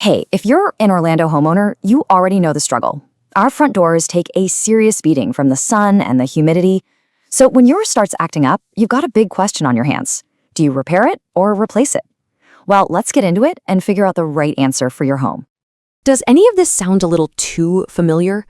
Hey, if you're an Orlando homeowner, you already know the struggle. Our front doors take a serious beating from the sun and the humidity. So when yours starts acting up, you've got a big question on your hands. Do you repair it or replace it? Well, let's get into it and figure out the right answer for your home. Does any of this sound a little too familiar?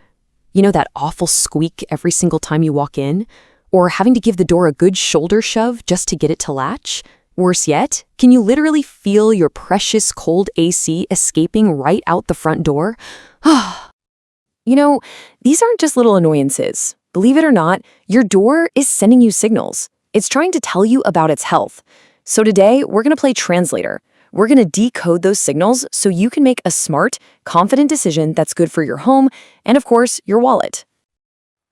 You know, that awful squeak every single time you walk in? Or having to give the door a good shoulder shove just to get it to latch? Worse yet, can you literally feel your precious cold AC escaping right out the front door? You know, these aren't just little annoyances. Believe it or not, your door is sending you signals. It's trying to tell you about its health. So today, we're going to play translator. We're going to decode those signals so you can make a smart, confident decision that's good for your home and, of course, your wallet.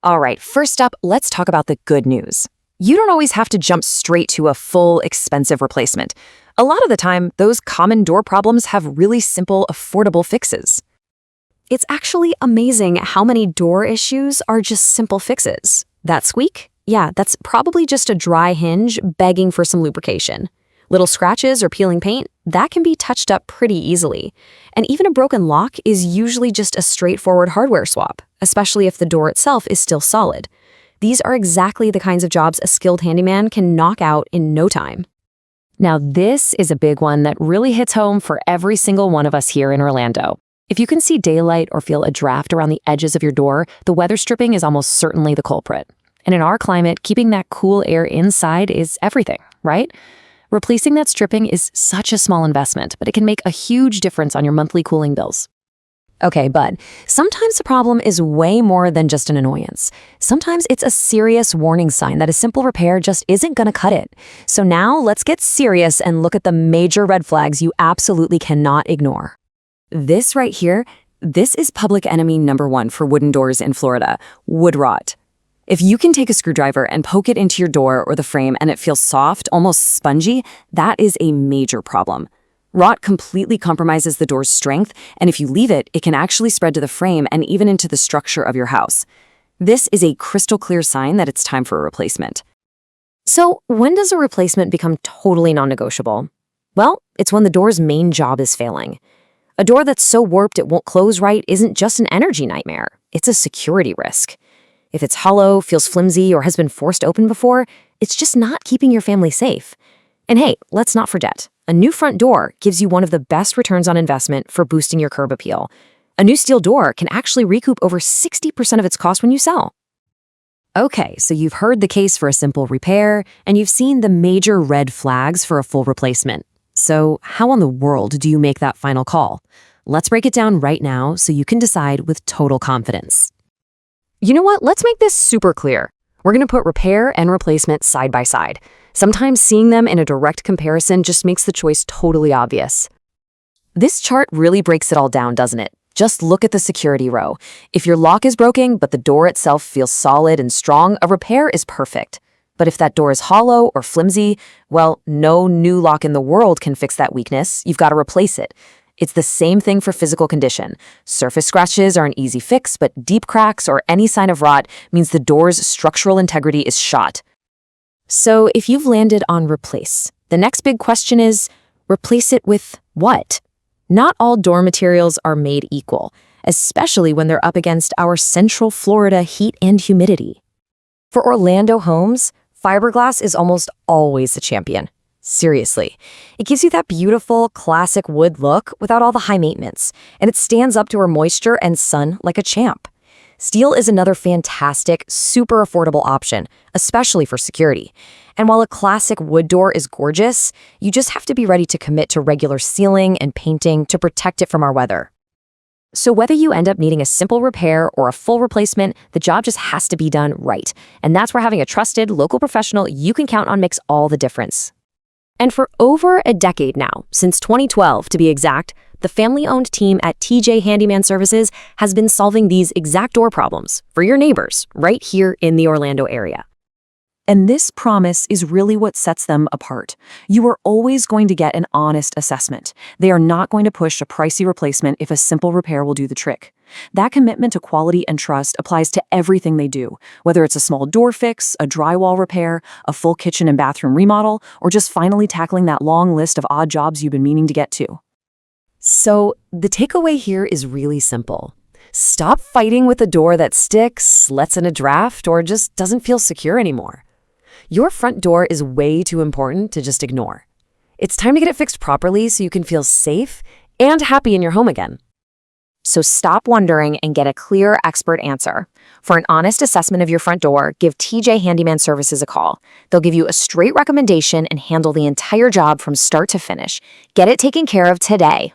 All right, first up, let's talk about the good news. You don't always have to jump straight to a full, expensive replacement. A lot of the time, those common door problems have really simple, affordable fixes. It's actually amazing how many door issues are just simple fixes. That squeak? Yeah, that's probably just a dry hinge begging for some lubrication. Little scratches or peeling paint? That can be touched up pretty easily. And even a broken lock is usually just a straightforward hardware swap, especially if the door itself is still solid. These are exactly the kinds of jobs a skilled handyman can knock out in no time. Now, this is a big one that really hits home for every single one of us here in Orlando. If you can see daylight or feel a draft around the edges of your door, the weather stripping is almost certainly the culprit. And in our climate, keeping that cool air inside is everything, right? Replacing that stripping is such a small investment, but it can make a huge difference on your monthly cooling bills. Okay, but sometimes the problem is way more than just an annoyance. Sometimes it's a serious warning sign that a simple repair just isn't going to cut it. So now let's get serious and look at the major red flags you absolutely cannot ignore. This right here, this is public enemy number one for wooden doors in Florida: wood rot. If you can take a screwdriver and poke it into your door or the frame and it feels soft, almost spongy, that is a major problem. Rot completely compromises the door's strength, and if you leave it, it can actually spread to the frame and even into the structure of your house. This is a crystal clear sign that it's time for a replacement. So when does a replacement become totally non-negotiable? Well, it's when the door's main job is failing. A door that's so warped it won't close right isn't just an energy nightmare, it's a security risk. If it's hollow, feels flimsy, or has been forced open before, it's just not keeping your family safe. And hey, let's not forget, a new front door gives you one of the best returns on investment for boosting your curb appeal. A new steel door can actually recoup over 60% of its cost when you sell. Okay, so you've heard the case for a simple repair, and you've seen the major red flags for a full replacement. So how in the world do you make that final call? Let's break it down right now so you can decide with total confidence. You know what? Let's make this super clear. We're going to put repair and replacement side by side. Sometimes seeing them in a direct comparison just makes the choice totally obvious. This chart really breaks it all down, doesn't it? Just look at the security row. If your lock is broken, but the door itself feels solid and strong, a repair is perfect. But if that door is hollow or flimsy, well, no new lock in the world can fix that weakness. You've got to replace it. It's the same thing for physical condition. Surface scratches are an easy fix, but deep cracks or any sign of rot means the door's structural integrity is shot. So if you've landed on replace, the next big question is, replace it with what? Not all door materials are made equal, especially when they're up against our Central Florida heat and humidity. For Orlando homes, fiberglass is almost always a champion. Seriously. It gives you that beautiful, classic wood look without all the high maintenance, and it stands up to our moisture and sun like a champ. Steel is another fantastic, super affordable option, especially for security. And while a classic wood door is gorgeous, you just have to be ready to commit to regular sealing and painting to protect it from our weather. So whether you end up needing a simple repair or a full replacement, the job just has to be done right. And that's where having a trusted local professional you can count on makes all the difference. And for over a decade now, since 2012 to be exact, the family-owned team at TJ Handyman Services has been solving these exact door problems for your neighbors right here in the Orlando area. And this promise is really what sets them apart. You are always going to get an honest assessment. They are not going to push a pricey replacement if a simple repair will do the trick. That commitment to quality and trust applies to everything they do, whether it's a small door fix, a drywall repair, a full kitchen and bathroom remodel, or just finally tackling that long list of odd jobs you've been meaning to get to. So the takeaway here is really simple. Stop fighting with a door that sticks, lets in a draft, or just doesn't feel secure anymore. Your front door is way too important to just ignore. It's time to get it fixed properly so you can feel safe and happy in your home again. So stop wondering and get a clear expert answer. For an honest assessment of your front door, give TJ Handyman Services a call. They'll give you a straight recommendation and handle the entire job from start to finish. Get it taken care of today.